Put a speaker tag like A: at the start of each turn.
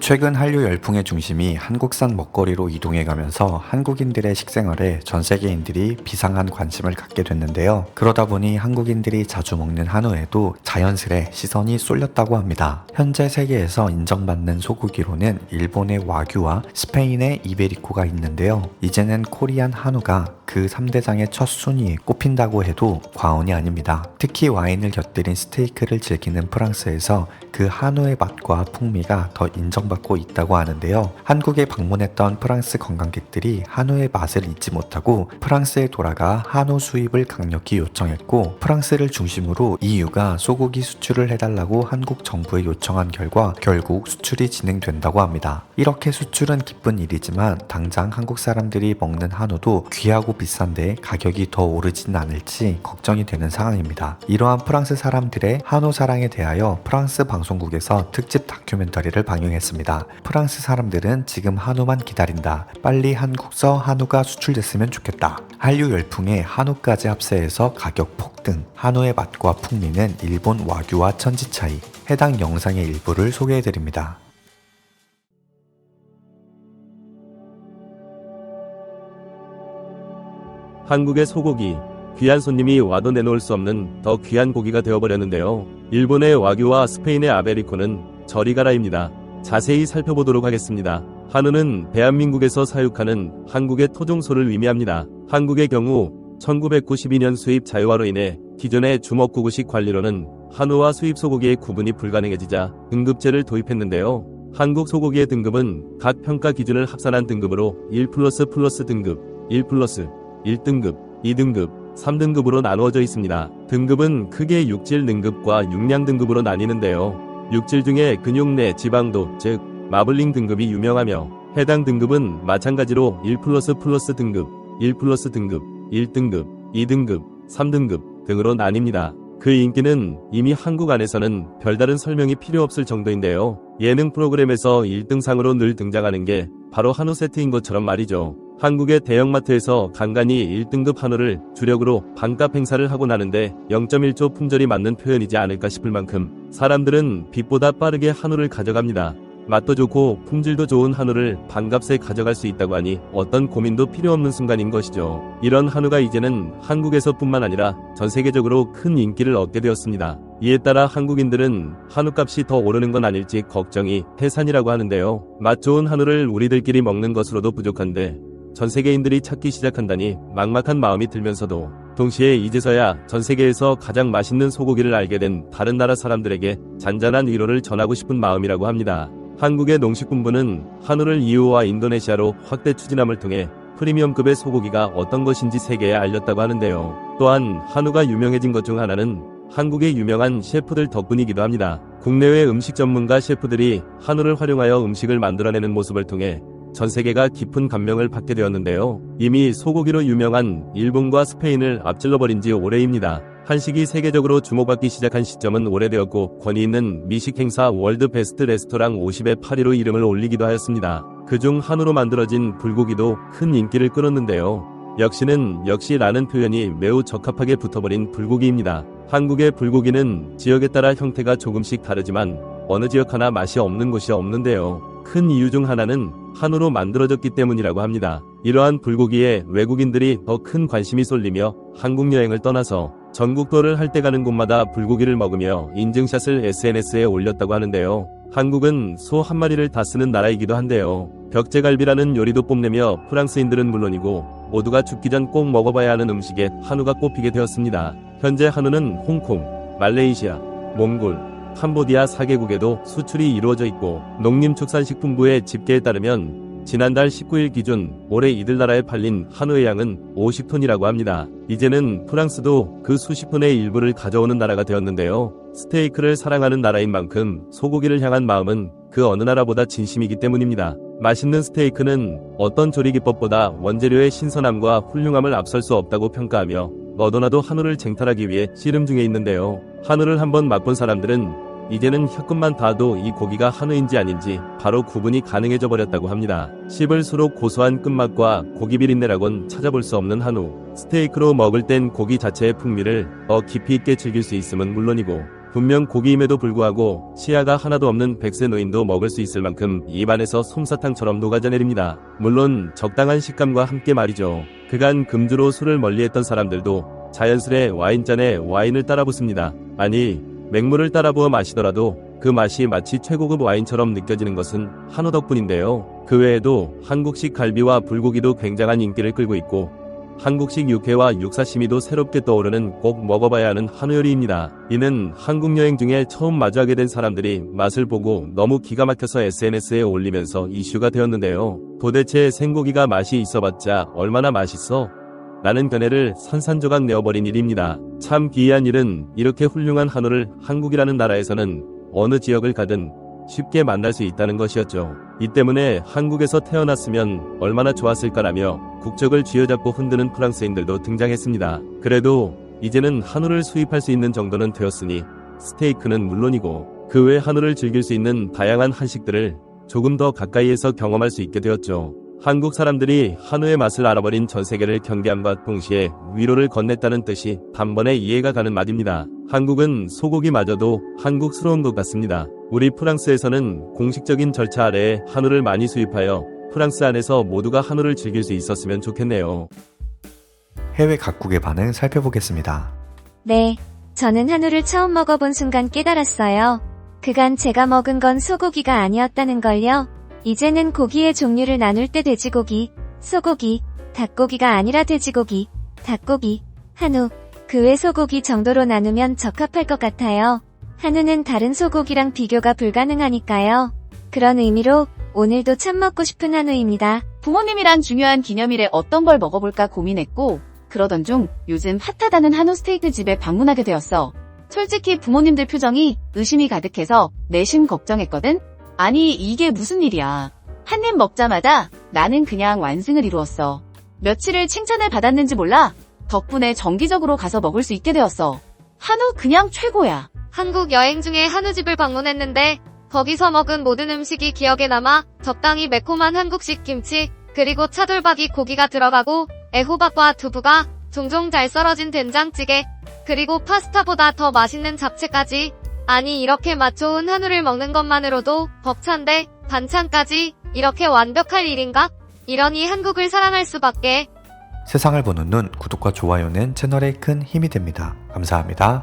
A: 최근 한류 열풍의 중심이 한국산 먹거리로 이동해가면서 한국인들의 식생활에 전 세계인들이 비상한 관심을 갖게 됐는데요. 그러다 보니 한국인들이 자주 먹는 한우에도 자연스레 시선이 쏠렸다고 합니다. 현재 세계에서 인정받는 소고기로는 일본의 와규와 스페인의 이베리코가 있는데요. 이제는 코리안 한우가 그 3대장의 첫 순위에 꼽힌다고 해도 과언이 아닙니다. 특히 와인을 곁들인 스테이크를 즐기는 프랑스에서 그 한우의 맛과 풍미가 더 인정받고 있다고 하는데요. 한국에 방문했던 프랑스 관광객들이 한우의 맛을 잊지 못하고 프랑스에 돌아가 한우 수입을 강력히 요청했고, 프랑스를 중심으로 EU가 소고기 수출을 해달라고 한국 정부에 요청한 결과 결국 수출이 진행된다고 합니다. 이렇게 수출은 기쁜 일이지만 당장 한국 사람들이 먹는 한우도 귀하고 비싼데 가격이 더 오르진 않을지 걱정이 되는 상황입니다. 이러한 프랑스 사람들의 한우 사랑에 대하여 프랑스 방송국에서 특집 다큐멘터리를 방영했습니다. 프랑스 사람들은 지금 한우만 기다린다. 빨리 한국서 한우가 수출됐으면 좋겠다. 한류 열풍에 한우까지 합세해서 가격 폭등. 한우의 맛과 풍미는 일본 와규와 천지 차이. 해당 영상의 일부를 소개해드립니다.
B: 한국의 소고기, 귀한 손님이 와도 내놓을 수 없는 더 귀한 고기가 되어버렸는데요. 일본의 와규와 스페인의 아베리코는 저리 가라입니다. 자세히 살펴보도록 하겠습니다. 한우는 대한민국에서 사육하는 한국의 토종소를 의미합니다. 한국의 경우 1992년 수입 자유화로 인해 기존의 주먹구구식 관리로는 한우와 수입 소고기의 구분이 불가능해지자 등급제를 도입했는데요. 한국 소고기의 등급은 각 평가 기준을 합산한 등급으로 1++ 등급, 1+, 1등급, 2등급, 3등급으로 나누어져 있습니다. 등급은 크게 육질 등급과 육량 등급으로 나뉘는데요. 육질 중에 근육 내 지방도, 즉 마블링 등급이 유명하며, 해당 등급은 마찬가지로 1++ 등급, 1+ 등급, 1등급, 2등급, 3등급 등으로 나뉩니다. 그 인기는 이미 한국 안에서는 별다른 설명이 필요 없을 정도인데요. 예능 프로그램에서 1등상으로 늘 등장하는 게 바로 한우 세트인 것처럼 말이죠. 한국의 대형마트에서 간간히 1등급 한우를 주력으로 반값 행사를 하고 나는데 0.1조 품절이 맞는 표현이지 않을까 싶을 만큼 사람들은 빛보다 빠르게 한우를 가져갑니다. 맛도 좋고 품질도 좋은 한우를 반값에 가져갈 수 있다고 하니 어떤 고민도 필요 없는 순간인 것이죠. 이런 한우가 이제는 한국에서뿐만 아니라 전 세계적으로 큰 인기를 얻게 되었습니다. 이에 따라 한국인들은 한우값이 더 오르는 건 아닐지 걱정이 태산이라고 하는데요. 맛 좋은 한우를 우리들끼리 먹는 것으로도 부족한데 전 세계인들이 찾기 시작한다니 막막한 마음이 들면서도 동시에 이제서야 전 세계에서 가장 맛있는 소고기를 알게 된 다른 나라 사람들에게 잔잔한 위로를 전하고 싶은 마음이라고 합니다. 한국의 농식품부는 한우를 EU와 인도네시아로 확대 추진함을 통해 프리미엄급의 소고기가 어떤 것인지 세계에 알렸다고 하는데요. 또한 한우가 유명해진 것 중 하나는 한국의 유명한 셰프들 덕분이기도 합니다. 국내외 음식 전문가 셰프들이 한우를 활용하여 음식을 만들어내는 모습을 통해 전 세계가 깊은 감명을 받게 되었는데요. 이미 소고기로 유명한 일본과 스페인을 앞질러버린 지 오래입니다. 한식이 세계적으로 주목받기 시작한 시점은 오래되었고 권위 있는 미식 행사 월드 베스트 레스토랑 50에 8위로 이름을 올리기도 하였습니다. 그중 한우로 만들어진 불고기도 큰 인기를 끌었는데요. 역시라는 표현이 매우 적합하게 붙어버린 불고기입니다. 한국의 불고기는 지역에 따라 형태가 조금씩 다르지만 어느 지역 하나 맛이 없는 곳이 없는데요. 큰 이유 중 하나는 한우로 만들어졌기 때문이라고 합니다. 이러한 불고기에 외국인들이 더 큰 관심이 쏠리며 한국 여행을 떠나서 전국 투어를 할 때 가는 곳마다 불고기를 먹으며 인증샷을 SNS에 올렸다고 하는데요. 한국은 소 한 마리를 다 쓰는 나라이기도 한데요. 벽제갈비라는 요리도 뽐내며 프랑스인들은 물론이고 모두가 죽기 전 꼭 먹어봐야 하는 음식에 한우가 꼽히게 되었습니다. 현재 한우는 홍콩, 말레이시아, 몽골, 캄보디아 4개국에도 수출이 이루어져 있고 농림축산식품부의 집계에 따르면 지난달 19일 기준 올해 이들 나라에 팔린 한우의 양은 50톤이라고 합니다. 이제는 프랑스도 그 수십 톤의 일부를 가져오는 나라가 되었는데요. 스테이크를 사랑하는 나라인 만큼 소고기를 향한 마음은 그 어느 나라보다 진심이기 때문입니다. 맛있는 스테이크는 어떤 조리 기법보다 원재료의 신선함과 훌륭함을 앞설 수 없다고 평가하며 너도나도 한우를 쟁탈하기 위해 씨름 중에 있는데요. 한우를 한번 맛본 사람들은 이제는 혀끝만 닿아도 이 고기가 한우인지 아닌지 바로 구분이 가능해져 버렸다고 합니다. 씹을수록 고소한 끝맛과 고기 비린내라곤 찾아볼 수 없는 한우. 스테이크로 먹을 땐 고기 자체의 풍미를 더 깊이 있게 즐길 수 있음은 물론이고 분명 고기임에도 불구하고 치아가 하나도 없는 100세 노인도 먹을 수 있을 만큼 입안에서 솜사탕처럼 녹아져 내립니다. 물론 적당한 식감과 함께 말이죠. 그간 금주로 술을 멀리했던 사람들도 자연스레 와인잔에 와인을 따라 붓습니다. 아니, 맹물을 따라 부어 마시더라도 그 맛이 마치 최고급 와인처럼 느껴지는 것은 한우 덕분인데요. 그 외에도 한국식 갈비와 불고기도 굉장한 인기를 끌고 있고 한국식 육회와 육사시미도 새롭게 떠오르는 꼭 먹어봐야 하는 한우 요리입니다. 이는 한국 여행 중에 처음 마주하게 된 사람들이 맛을 보고 너무 기가 막혀서 SNS에 올리면서 이슈가 되었는데요. 도대체 생고기가 맛이 있어봤자 얼마나 맛있어? 라는 견해를 산산조각 내어버린 일입니다. 참 기이한 일은 이렇게 훌륭한 한우를 한국이라는 나라에서는 어느 지역을 가든 쉽게 만날 수 있다는 것이었죠. 이 때문에 한국에서 태어났으면 얼마나 좋았을까라며 국적을 쥐어잡고 흔드는 프랑스인들도 등장했습니다. 그래도 이제는 한우를 수입할 수 있는 정도는 되었으니 스테이크는 물론이고 그 외 한우를 즐길 수 있는 다양한 한식들을 조금 더 가까이에서 경험할 수 있게 되었죠. 한국 사람들이 한우의 맛을 알아버린 전 세계를 경계함과 동시에 위로를 건넸다는 뜻이 단번에 이해가 가는 말입니다. 한국은 소고기마저도 한국스러운 것 같습니다. 우리 프랑스에서는 공식적인 절차 아래에 한우를 많이 수입하여 프랑스 안에서 모두가 한우를 즐길 수 있었으면 좋겠네요.
A: 해외 각국의 반응 살펴보겠습니다.
C: 네, 저는 한우를 처음 먹어본 순간 깨달았어요. 그간 제가 먹은 건 소고기가 아니었다는 걸요. 이제는 고기의 종류를 나눌 때 돼지고기, 소고기, 닭고기가 아니라 돼지고기, 닭고기, 한우, 그 외 소고기 정도로 나누면 적합할 것 같아요. 한우는 다른 소고기랑 비교가 불가능하니까요. 그런 의미로 오늘도 참 먹고 싶은 한우입니다.
D: 부모님이랑 중요한 기념일에 어떤 걸 먹어볼까 고민했고 그러던 중 요즘 핫하다는 한우 스테이크 집에 방문하게 되었어. 솔직히 부모님들 표정이 의심이 가득해서 내심 걱정했거든. 아니 이게 무슨 일이야. 한 입 먹자마자 나는 그냥 완승을 이루었어. 며칠을 칭찬을 받았는지 몰라. 덕분에 정기적으로 가서 먹을 수 있게 되었어. 한우 그냥 최고야.
E: 한국 여행 중에 한우집을 방문했는데 거기서 먹은 모든 음식이 기억에 남아 적당히 매콤한 한국식 김치, 그리고 차돌박이 고기가 들어가고 애호박과 두부가 종종 잘 썰어진 된장찌개, 그리고 파스타보다 더 맛있는 잡채까지. 아니 이렇게 맛 좋은 한우를 먹는 것만으로도 벅찬데 반찬까지 이렇게 완벽할 일인가? 이러니 한국을 사랑할 수밖에.
A: 세상을 보는 눈, 구독과 좋아요는 채널에 큰 힘이 됩니다. 감사합니다.